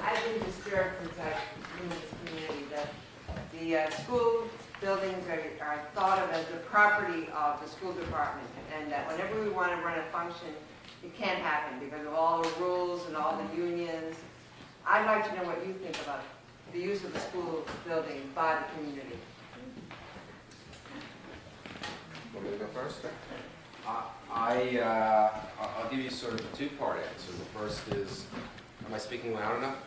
I've been disturbed since I've been in this community that the school buildings are thought of as the property of the school department, and that whenever we want to run a function, it can't happen because of all the rules and all the unions. I'd like to know what you think about the use of the school building by the community. Want me to go first? I'll give you sort of a two-part answer. The first is, am I speaking loud enough?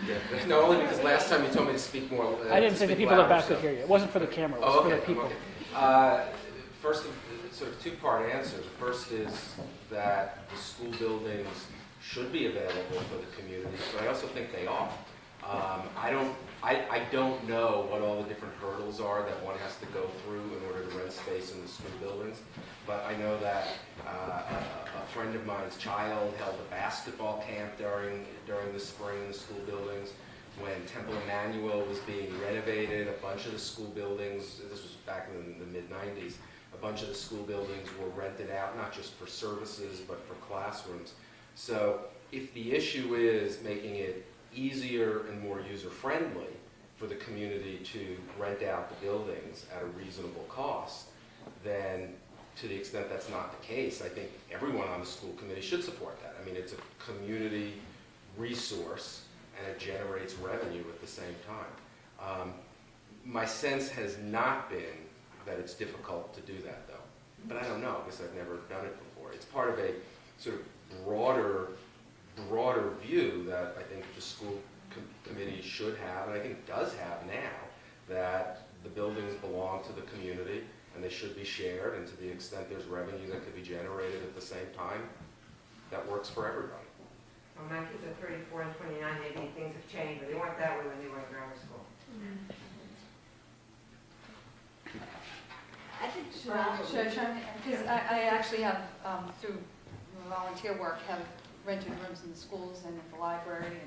Yeah. No, only because last time you told me to speak more. I didn't say the people at back could hear you. It wasn't for the camera. It was for the people. Okay. First, sort of two-part answer. The first is that the school buildings should be available for the community, but I also think they are. I don't know what all the different hurdles are that one has to go through in order to rent space in the school buildings, but I know that a friend of mine's child held a basketball camp during the spring in the school buildings. When Temple Emmanuel was being renovated, a bunch of the school buildings, this was back in the mid-90s, a bunch of the school buildings were rented out, not just for services, but for classrooms. So if the issue is making it easier and more user-friendly for the community to rent out the buildings at a reasonable cost, then to the extent that's not the case, I think everyone on the school committee should support that. I mean, it's a community resource and it generates revenue at the same time. My sense has not been that it's difficult to do that, though. But I don't know, because I've never done it before. It's part of a sort of broader view that I think the school committee should have, and I think does have now, that the buildings belong to the community and they should be shared, and to the extent there's revenue that could be generated at the same time, that works for everybody. Well, my kids are 34 and 29, maybe things have changed, but they weren't that way when they were in grammar school. I think because I actually have, through volunteer work, have rented rooms in the schools and at the library,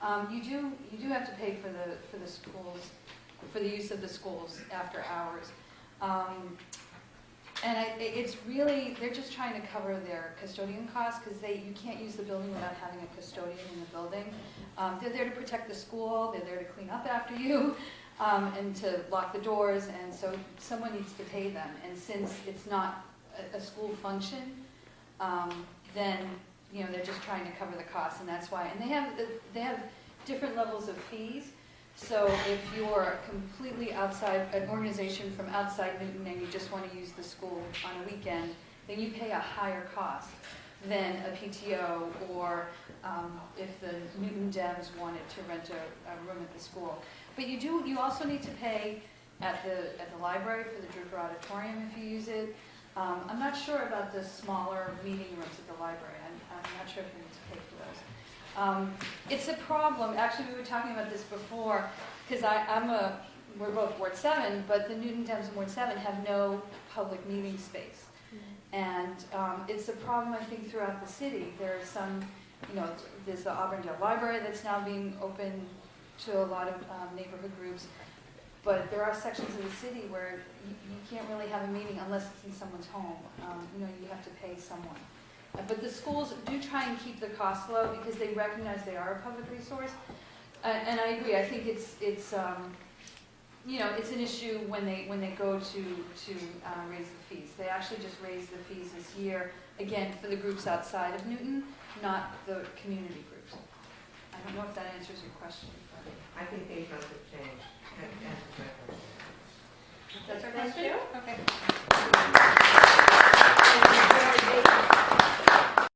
and you do have to pay for the schools, for the use of the schools after hours, and it's really, they're just trying to cover their custodian costs, because you can't use the building without having a custodian in the building. They're there to protect the school, they're there to clean up after you, and to lock the doors, and so someone needs to pay them. And since it's not a school function, then they're just trying to cover the costs, and that's why. And they have different levels of fees. So if you're completely outside, an organization from outside Newton, and you just want to use the school on a weekend, then you pay a higher cost than a PTO, or if the Newton Dems wanted to rent a room at the school. But you also need to pay at the library for the Drucker Auditorium if you use it. I'm not sure about the smaller meeting rooms at the library. I'm not sure if you need to pay for those. It's a problem. Actually, we were talking about this before, because we're both Ward 7, but the Newton Dems in Ward 7 have no public meeting space. And it's a problem, I think, throughout the city. There's some, there's the Auburndale Library that's now being open to a lot of neighborhood groups. But there are sections of the city where you can't really have a meeting unless it's in someone's home. You have to pay someone. But the schools do try and keep the costs low because they recognize they are a public resource. And I agree. I think it's an issue when they go to raise the fees. They actually just raised the fees this year, again, for the groups outside of Newton, not the community groups. I don't know if that answers your question. I think things must have changed.